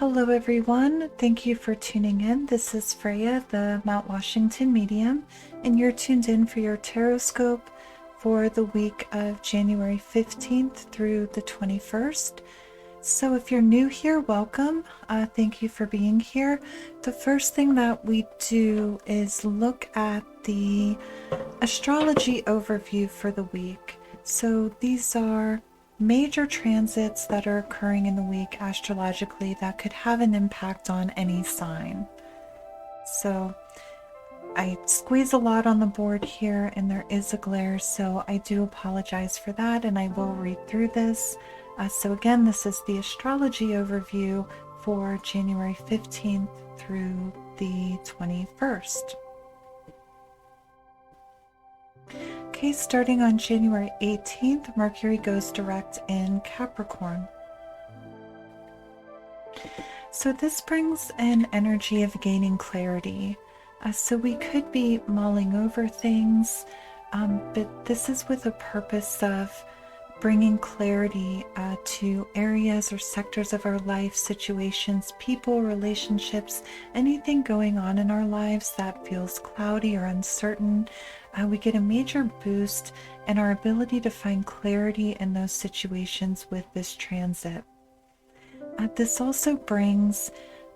Hello everyone, thank you for tuning in. This is Freya, the Mount Washington medium, and you're tuned in for your tarot scope for the week of January 15th through the 21st. So if you're new here, welcome. Thank you for being here. The first thing that we do is look at the astrology overview for the week. So these are major transits that are occurring in the week astrologically that could have an impact on any sign. So I squeeze a lot on the board here and there is a glare, so I do apologize for that, and I will read through this. So again, this is the astrology overview for January 15th through the 21st. Okay, starting on January 18th, Mercury goes direct in Capricorn. So this brings an energy of gaining clarity. So we could be mulling over things, but this is with a purpose of bringing clarity to areas or sectors of our life, situations, people, relationships, anything going on in our lives that feels cloudy or uncertain. We get a major boost in our ability to find clarity in those situations with this transit. This also brings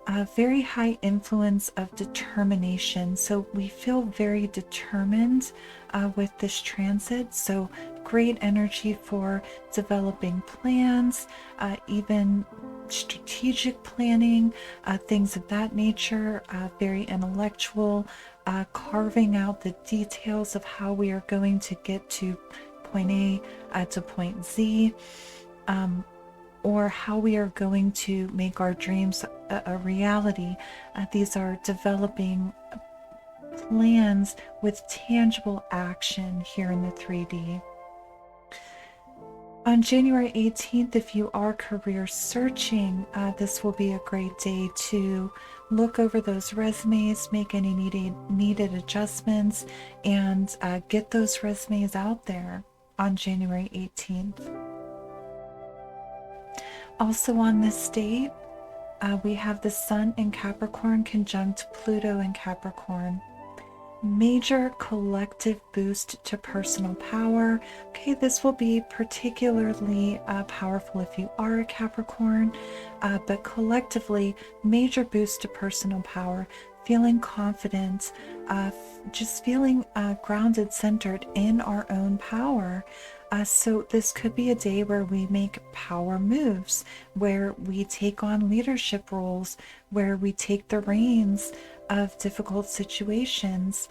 a very high influence of determination. So we feel very determined with this transit. So great energy for developing plans, even strategic planning, things of that nature, very intellectual, carving out the details of how we are going to get to point A to point Z, or how we are going to make our dreams a reality. These are developing plans with tangible action here in the 3D. On January 18th, if you are career searching, this will be a great day to look over those resumes, make any needed adjustments, and get those resumes out there on January 18th. Also on this date, we have the Sun in Capricorn conjunct Pluto in Capricorn. Major collective boost to personal power. Okay, this will be particularly powerful if you are a Capricorn, but collectively, major boost to personal power, feeling confident, just feeling grounded, centered in our own power. So this could be a day where we make power moves, where we take on leadership roles, where we take the reins of difficult situations,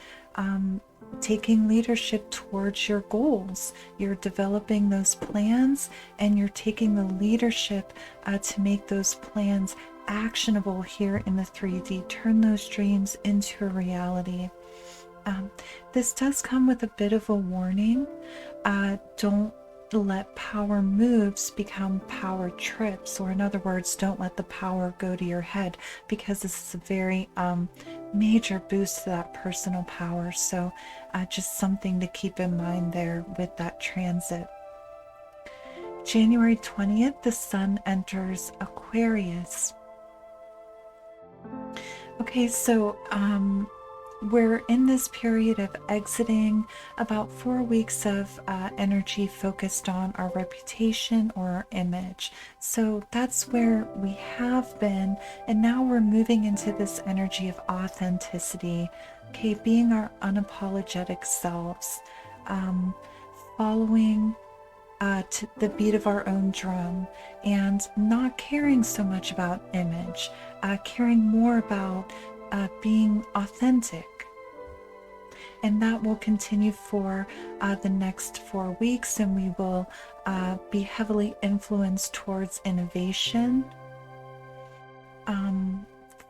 taking leadership towards your goals. You're developing those plans and you're taking the leadership to make those plans actionable here in the 3D. Turn those dreams into a reality. This does come with a bit of a warning. Don't let power moves become power trips, or in other words, don't let the power go to your head, because this is a very major boost to that personal power. So just something to keep in mind there with that transit. January 20th, the Sun enters Aquarius. Okay, so we're in this period of exiting about 4 weeks of energy focused on our reputation or our image. So that's where we have been, and now we're moving into this energy of authenticity, okay, being our unapologetic selves, following to the beat of our own drum, and not caring so much about image, caring more about being authentic. And that will continue for the next 4 weeks, and we will be heavily influenced towards innovation,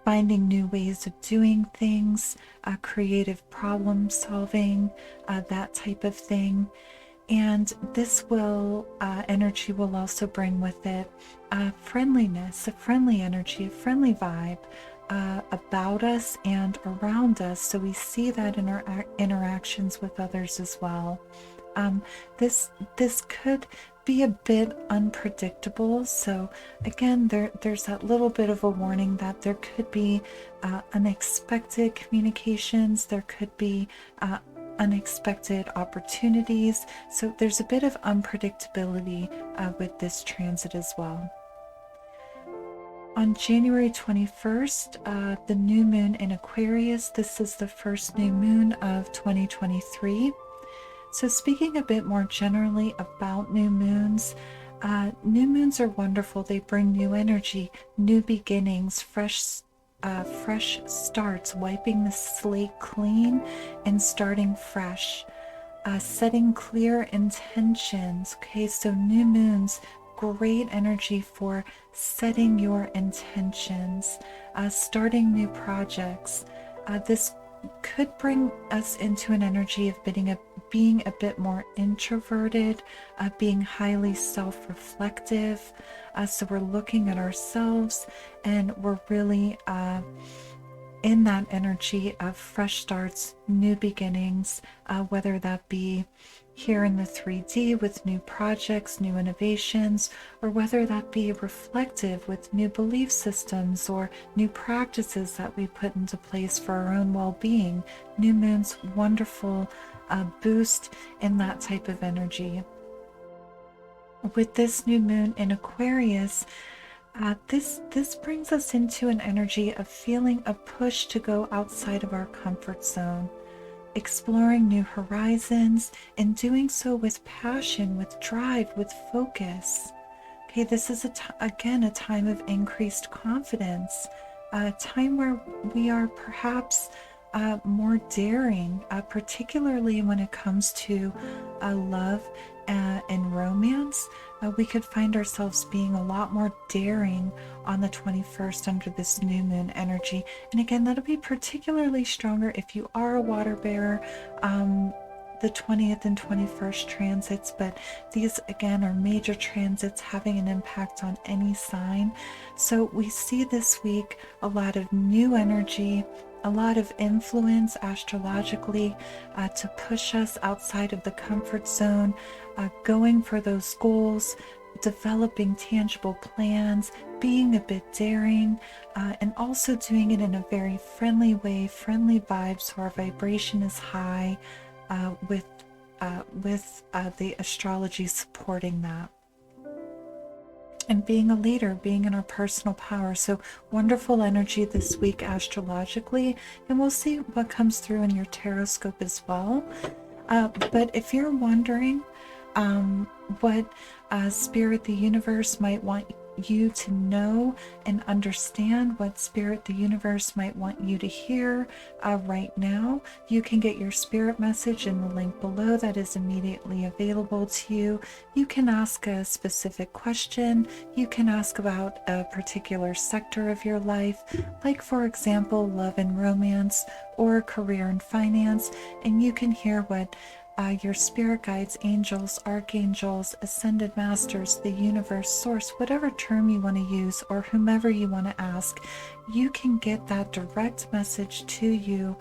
finding new ways of doing things, creative problem solving, that type of thing. And this will energy will also bring with it friendliness, a friendly energy, a friendly vibe about us and around us. So we see that in our interactions with others as well. This could be a bit unpredictable. So again, there's that little bit of a warning that there could be unexpected communications, there could be unexpected opportunities. So there's a bit of unpredictability with this transit as well. On January 21st, the new moon in Aquarius, this is the first new moon of 2023. So speaking a bit more generally about new moons are wonderful. They bring new energy, new beginnings, fresh starts, wiping the slate clean and starting fresh, setting clear intentions. Okay, so new moons, great energy for setting your intentions, starting new projects. This could bring us into an energy of being a bit more introverted, being highly self-reflective. So we're looking at ourselves and we're really in that energy of fresh starts, new beginnings, whether that be here in the 3D with new projects, new innovations, or whether that be reflective with new belief systems or new practices that we put into place for our own well-being. New moon's wonderful boost in that type of energy. With this new moon in Aquarius, this brings us into an energy of feeling a push to go outside of our comfort zone, exploring new horizons, and doing so with passion, with drive, with focus. Okay, this is again a time of increased confidence, a time where we are perhaps more daring, particularly when it comes to love and romance. We could find ourselves being a lot more daring on the 21st under this new moon energy. And again, that'll be particularly stronger if you are a water bearer, the 20th and 21st transits, but these again are major transits having an impact on any sign. So we see this week a lot of new energy, a lot of influence astrologically to push us outside of the comfort zone, going for those goals, developing tangible plans, being a bit daring, and also doing it in a very friendly way, friendly vibes, so our vibration is high, with the astrology supporting that. And being a leader, being in our personal power. So wonderful energy this week astrologically, and we'll see what comes through in your tarot scope as well. But if you're wondering what Spirit, the universe might want you to know and understand, what Spirit, the universe might want you to hear right now, you can get your spirit message in the link below that is immediately available to you. You can ask a specific question. You can ask about a particular sector of your life, like for example, love and romance or career and finance, and you can hear what your spirit guides, angels, archangels, ascended masters, the universe, source, whatever term you want to use, or whomever you want to ask, you can get that direct message to you.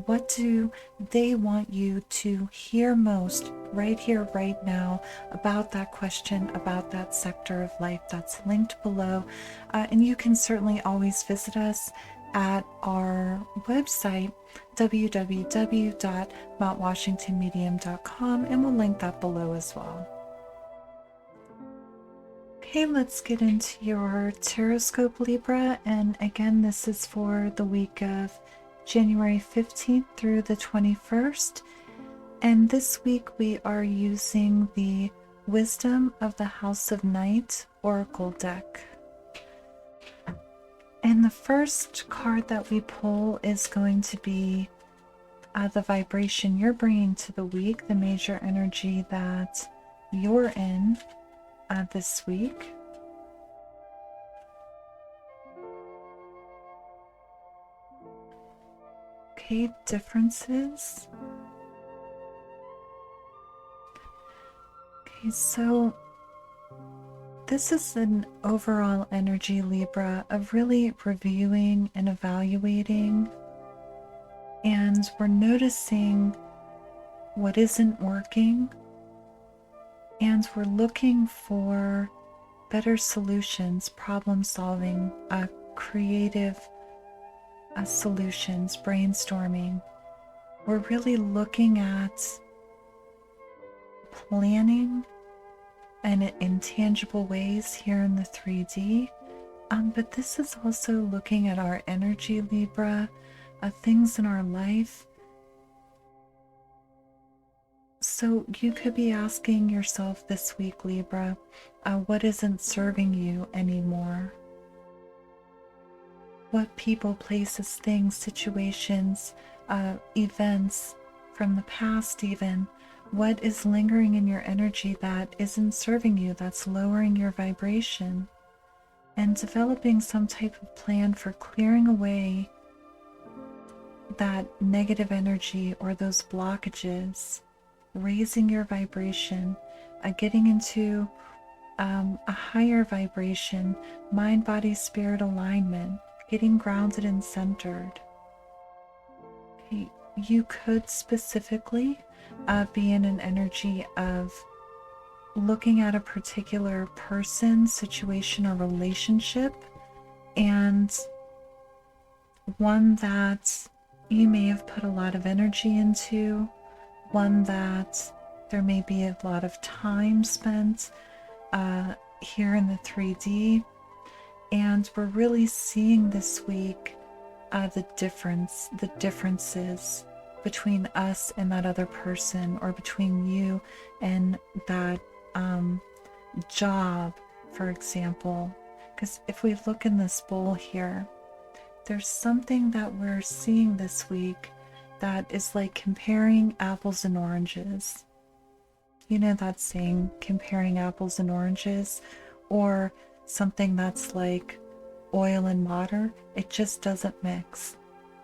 What do they want you to hear most right here, right now, about that question, about that sector of life? That's linked below. And you can certainly always visit us at our website, www.mountwashingtonmedium.com, and we'll link that below as well. Okay, let's get into your Taroscope, Libra. And again, this is for the week of January 15th through the 21st. And this week we are using the Wisdom of the House of Night Oracle deck. And the first card that we pull is going to be the vibration you're bringing to the week, the major energy that you're in this week. Okay, differences. Okay, so this is an overall energy, Libra, of really reviewing and evaluating. And we're noticing what isn't working, And we're looking for better solutions, problem solving, creative solutions, brainstorming. We're really looking at planning and in tangible ways here in the 3D. But this is also looking at our energy, Libra, things in our life. So you could be asking yourself this week, Libra, what isn't serving you anymore? What people, places, things, situations, events from the past even, what is lingering in your energy that isn't serving you, that's lowering your vibration? And developing some type of plan for clearing away that negative energy or those blockages, raising your vibration, getting into a higher vibration, mind, body, spirit alignment, getting grounded and centered. Okay. You could specifically be in an energy of looking at a particular person, situation, or relationship, and one that you may have put a lot of energy into, one that there may be a lot of time spent here in the 3D. And we're really seeing this week the differences between us and that other person, or between you and that job, for example. Because if we look in this bowl here, there's something that we're seeing this week that is like comparing apples and oranges. You know that saying, comparing apples and oranges? Or something that's like oil and water. It just doesn't mix.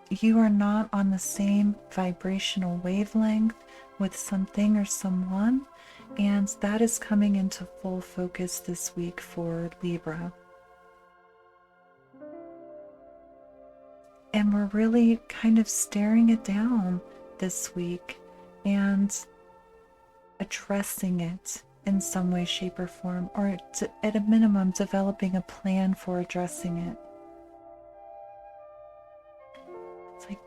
You are not on the same vibrational wavelength with something or someone, and that is coming into full focus this week for Libra. And we're really kind of staring it down this week and addressing it in some way, shape, or form, or at a minimum, developing a plan for addressing it. It's like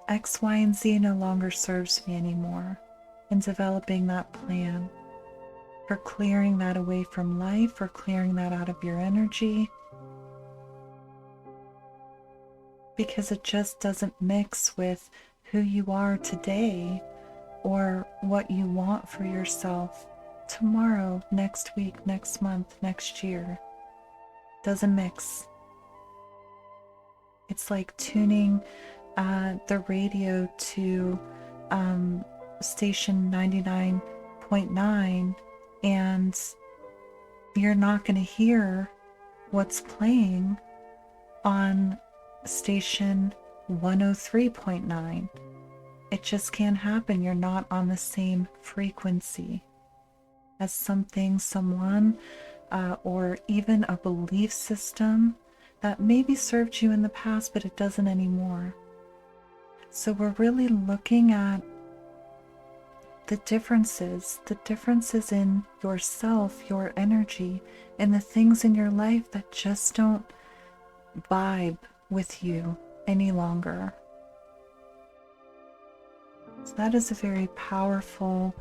X, Y, and Z no longer serves me anymore, and developing that plan for clearing that away from life, or clearing that out of your energy, because it just doesn't mix with who you are today or what you want for yourself tomorrow, next week, next month, next year. Doesn't mix. It's like tuning the radio to station 99.9, and you're not going to hear what's playing on station 103.9. It just can't happen. You're not on the same frequency as something, someone, or even a belief system that maybe served you in the past, but it doesn't anymore. So we're really looking at the differences in yourself, your energy, and the things in your life that just don't vibe with you any longer. So that is a very powerful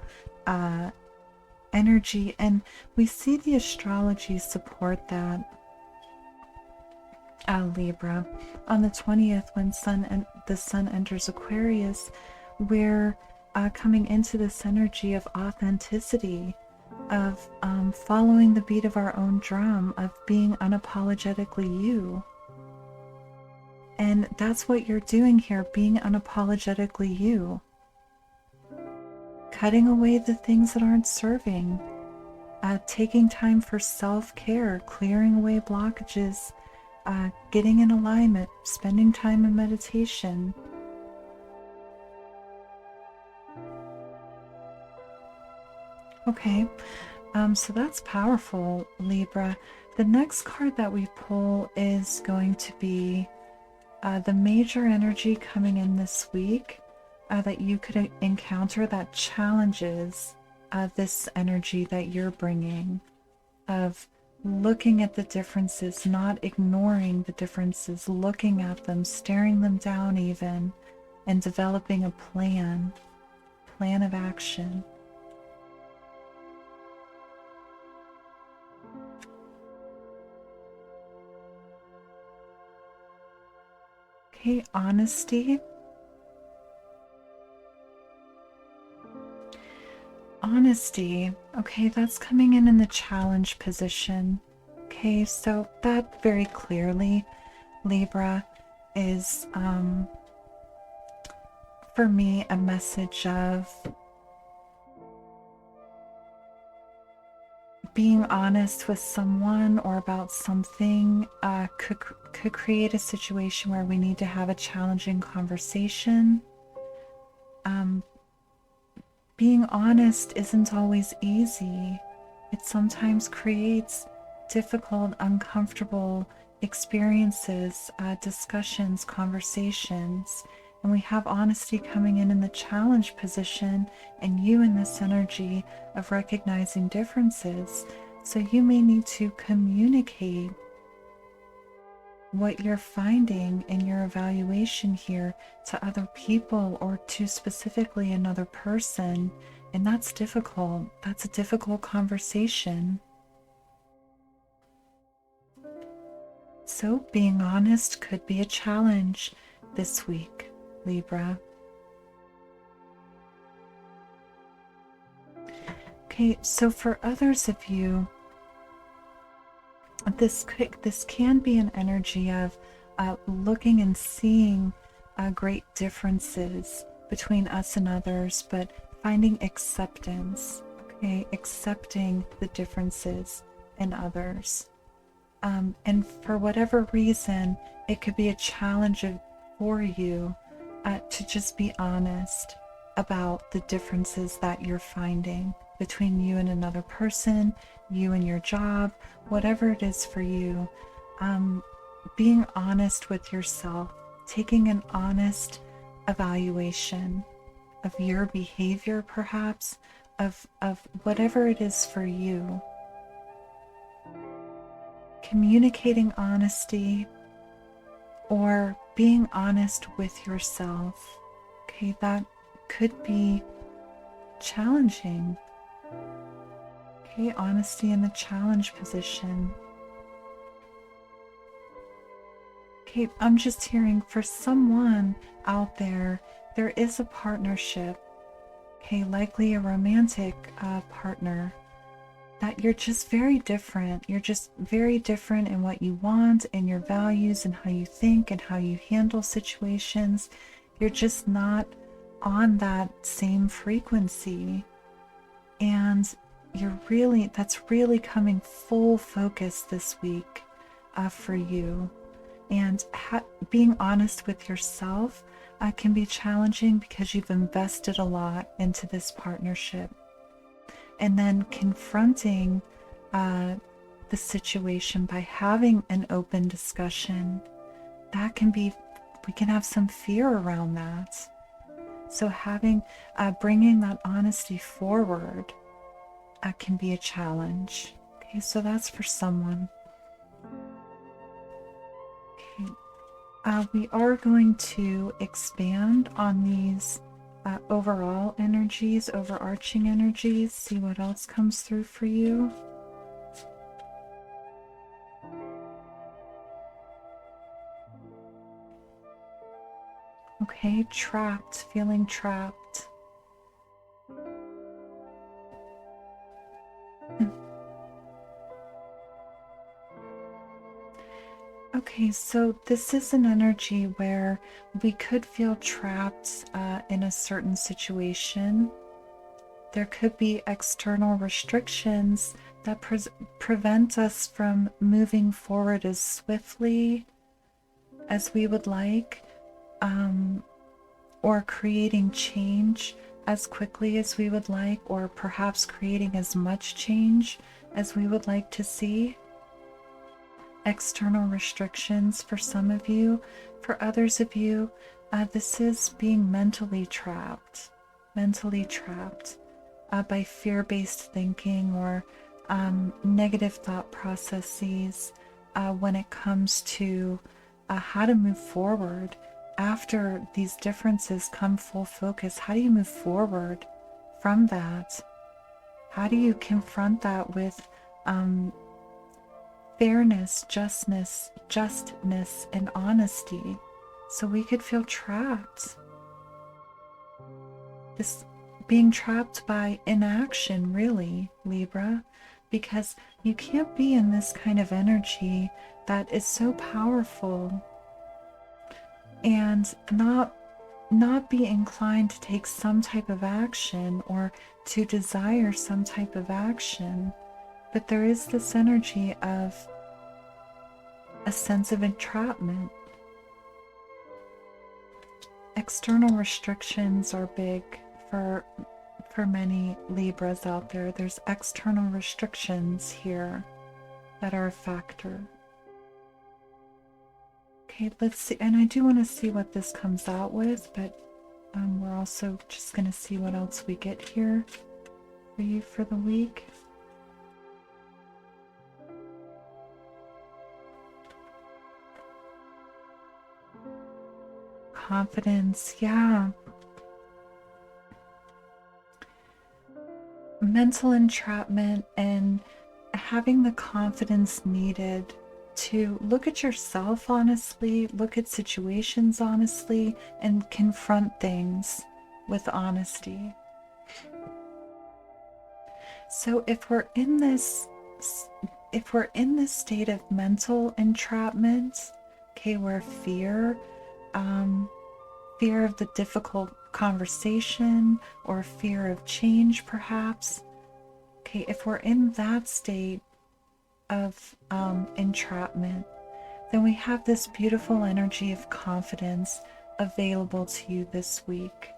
energy, and we see the astrology support that. Libra, on the 20th, when the sun enters Aquarius, we're coming into this energy of authenticity, of following the beat of our own drum, of being unapologetically you. And that's what you're doing here, being unapologetically you. Cutting away the things that aren't serving, taking time for self-care, clearing away blockages, getting in alignment, spending time in meditation. Okay, so that's powerful, Libra. The next card that we pull is going to be the major energy coming in this week that you could encounter that challenges this energy that you're bringing of looking at the differences, not ignoring the differences, looking at them, staring them down even, and developing a plan of action. Okay, honesty. Honesty, okay, that's coming in the challenge position. Okay, so that very clearly, Libra, is for me a message of being honest with someone or about something could create a situation where we need to have a challenging conversation. Being honest isn't always easy. It sometimes creates difficult, uncomfortable experiences, discussions, conversations. And we have honesty coming in the challenge position, and you in this energy of recognizing differences. So you may need to communicate what you're finding in your evaluation here to other people or to specifically another person. And that's difficult. That's a difficult conversation. So being honest could be a challenge this week, Libra. Okay, so for others of you, this can be an energy of looking and seeing great differences between us and others, but finding acceptance, okay, accepting the differences in others. And for whatever reason, it could be a challenge for you to just be honest about the differences that you're finding between you and another person, you and your job, whatever it is for you. Being honest with yourself, taking an honest evaluation of your behavior, perhaps, of whatever it is for you. Communicating honesty or being honest with yourself. Okay, that could be challenging. Okay, honesty in the challenge position. Okay, I'm just hearing for someone out there, there is a partnership, okay, likely a romantic partner, that you're just very different. You're just very different in what you want and your values and how you think and how you handle situations. You're just not on that same frequency. And that's really coming full focus this week for you. And being honest with yourself can be challenging because you've invested a lot into this partnership. And then confronting the situation by having an open discussion, we can have some fear around that. So bringing that honesty forward can be a challenge. Okay, so that's for someone. Okay, we are going to expand on these overall energies, overarching energies, see what else comes through for you. Okay, trapped, feeling trapped. Okay, so this is an energy where we could feel trapped in a certain situation. There could be external restrictions that prevent us from moving forward as swiftly as we would like, or creating change as quickly as we would like, or perhaps creating as much change as we would like to see. External restrictions for some of you. For others of you, this is being mentally trapped. by fear-based thinking or negative thought processes when it comes to how to move forward. After these differences come full focus, how do you move forward from that? How do you confront that with fairness, justness, and honesty? So we could feel trapped. This being trapped by inaction, really, Libra, because you can't be in this kind of energy that is so powerful and not be inclined to take some type of action or to desire some type of action. But there is this energy of a sense of entrapment. External restrictions are big for many Libras out there. There's external restrictions here that are a factor. Okay, let's see. And I do want to see what this comes out with, but we're also just going to see what else we get here for you for the week. Confidence, yeah. Mental entrapment and having the confidence needed to look at yourself honestly, look at situations honestly, and confront things with honesty. So if we're in this state of mental entrapment, okay, where fear of the difficult conversation or fear of change, perhaps, okay, if we're in that state of entrapment, then we have this beautiful energy of confidence available to you this week.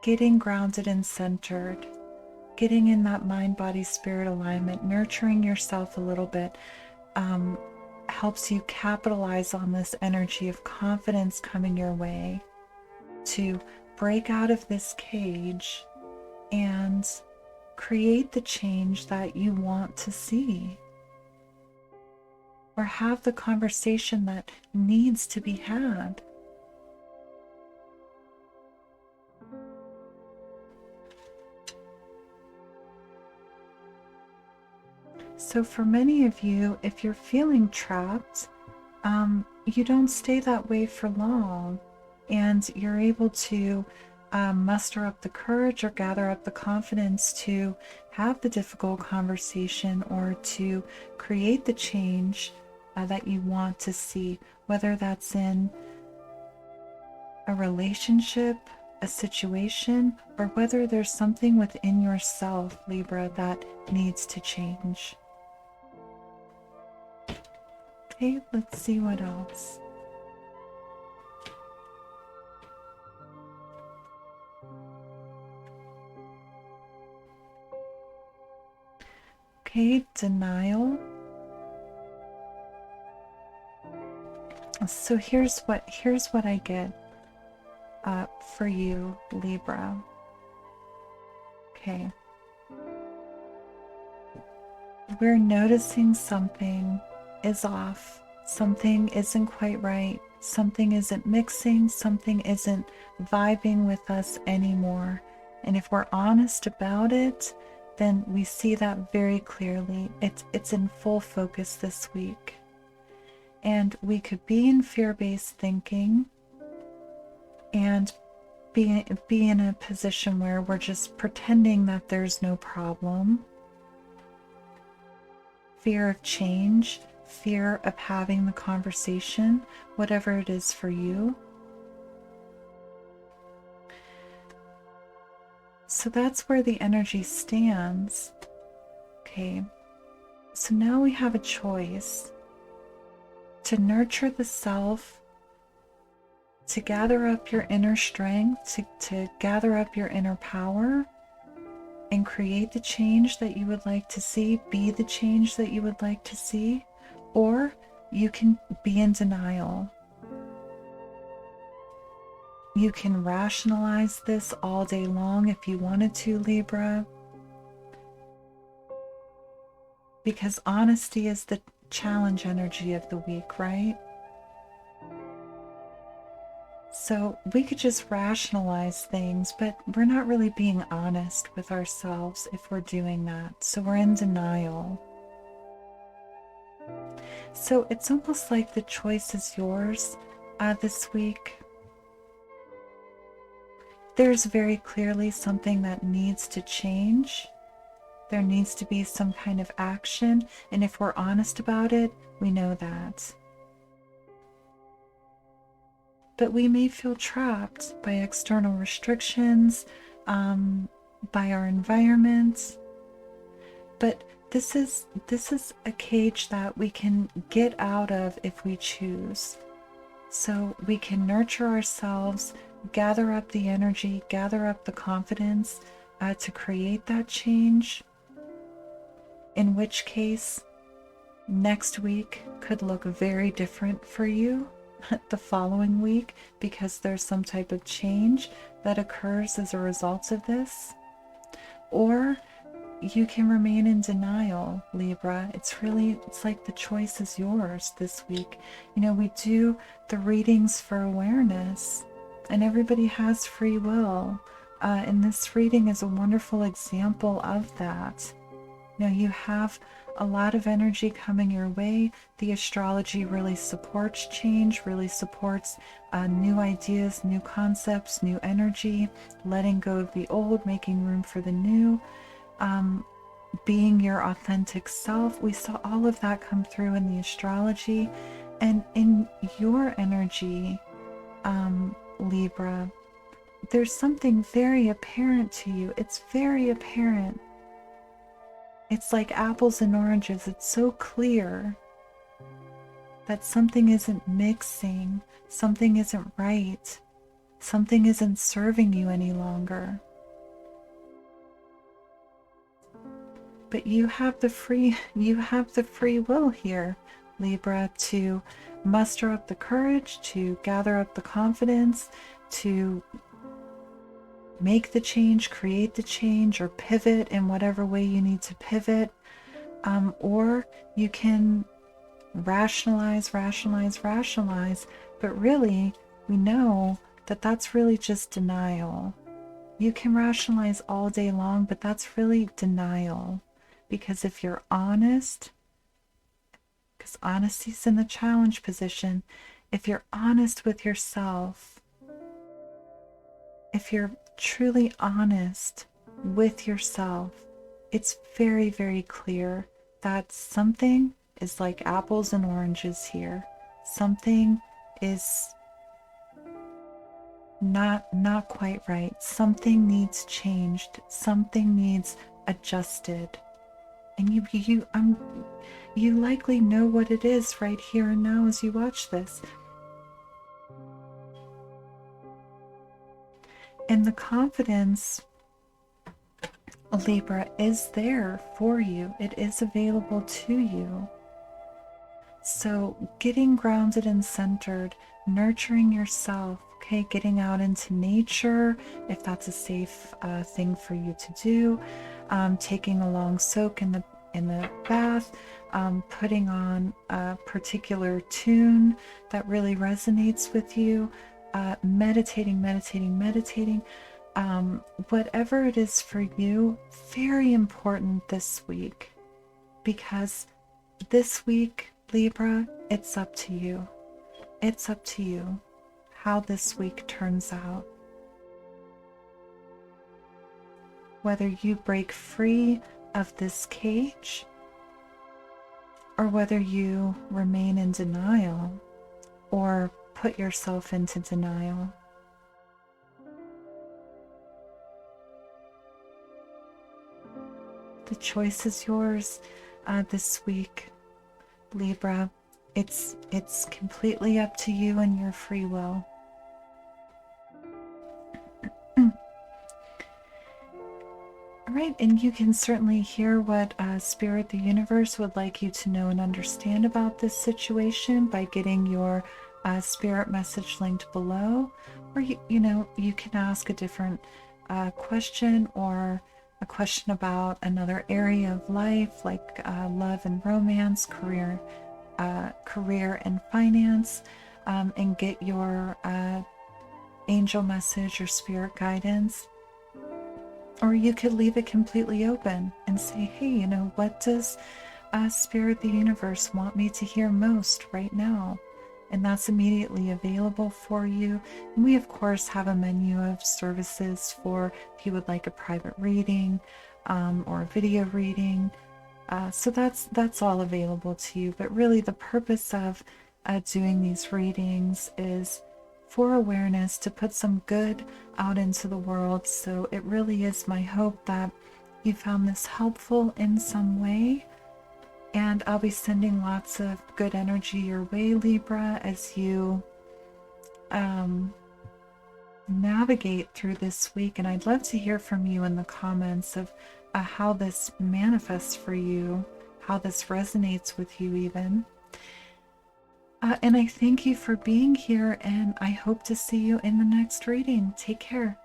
Getting grounded and centered, getting in that mind, body, spirit alignment, nurturing yourself a little bit, helps you capitalize on this energy of confidence coming your way to break out of this cage and create the change that you want to see, or have the conversation that needs to be had. So for many of you, if you're feeling trapped, you don't stay that way for long, and you're able to muster up the courage or gather up the confidence to have the difficult conversation or to create the change that you want to see, whether that's in a relationship, a situation, or whether there's something within yourself, Libra, that needs to change. Okay, let's see what else. Okay, denial. So here's what I get for you, Libra. Okay. We're noticing something is off. Something isn't quite right. Something isn't mixing. Something isn't vibing with us anymore. And if we're honest about it, then we see that very clearly. It's in full focus this week. And we could be in fear-based thinking and be in a position where we're just pretending that there's no problem. Fear of change, fear of having the conversation, whatever it is for you. So that's where the energy stands. Okay, so now we have a choice to nurture the self, to gather up your inner strength, to gather up your inner power, and create the change that you would like to see, be the change that you would like to see, or you can be in denial. You can rationalize this all day long if you wanted to, Libra, because honesty is the challenge energy of the week, right? So we could just rationalize things, but we're not really being honest with ourselves if we're doing that. So we're in denial. So it's almost like the choice is yours this week. There's very clearly something that needs to change. There needs to be some kind of action. And if we're honest about it, we know that. But we may feel trapped by external restrictions, by our environment. But this is a cage that we can get out of if we choose. So we can nurture ourselves, gather up the energy, gather up the confidence to create that change. In which case, next week could look very different for you the following week, because there's some type of change that occurs as a result of this. Or you can remain in denial, Libra. It's like the choice is yours this week. You know, we do the readings for awareness, and everybody has free will. And this reading is a wonderful example of that. Now, you have a lot of energy coming your way. The astrology really supports change, really supports new ideas, new concepts, new energy, letting go of the old, making room for the new, being your authentic self. We saw all of that come through in the astrology. And in your energy, Libra, there's something very apparent to you. It's very apparent. It's like apples and oranges. It's so clear that something isn't mixing, something isn't right, something isn't serving you any longer. But you have the free will here, Libra, to muster up the courage, to gather up the confidence, to make the change, create the change, or pivot in whatever way you need to pivot. Or you can rationalize, but really, we know that that's really just denial. You can rationalize all day long, but that's really denial. Because if you're honest, because honesty's in the challenge position, if you're honest with yourself, if you're truly honest with yourself, it's very, very clear that something is like apples and oranges here. Something is not quite right. Something needs changed. Something needs adjusted. And you likely know what it is right here and now as you watch this. And the confidence, Libra, is there for you. It is available to you. So getting grounded and centered, nurturing yourself, okay, getting out into nature, if that's a safe thing for you to do, taking a long soak in the bath, putting on a particular tune that really resonates with you, meditating, whatever it is for you, very important this week, because this week, Libra, it's up to you. It's up to you how this week turns out. Whether you break free of this cage or whether you remain in denial or put yourself into denial. The choice is yours this week, Libra. It's completely up to you and your free will. All right, and you can certainly hear what Spirit, the universe, would like you to know and understand about this situation by getting your spirit message linked below, or you can ask a different question, or a question about another area of life, like love and romance, career and finance, and get your angel message or spirit guidance. Or you could leave it completely open and say, hey, what does Spirit, the universe, want me to hear most right now? And that's immediately available for you. And we, of course, have a menu of services for if you would like a private reading or a video reading. So that's all available to you. But really, the purpose of doing these readings is for awareness, to put some good out into the world. So it really is my hope that you found this helpful in some way. And I'll be sending lots of good energy your way, Libra, as you navigate through this week. And I'd love to hear from you in the comments of how this manifests for you, how this resonates with you even. And I thank you for being here, and I hope to see you in the next reading. Take care.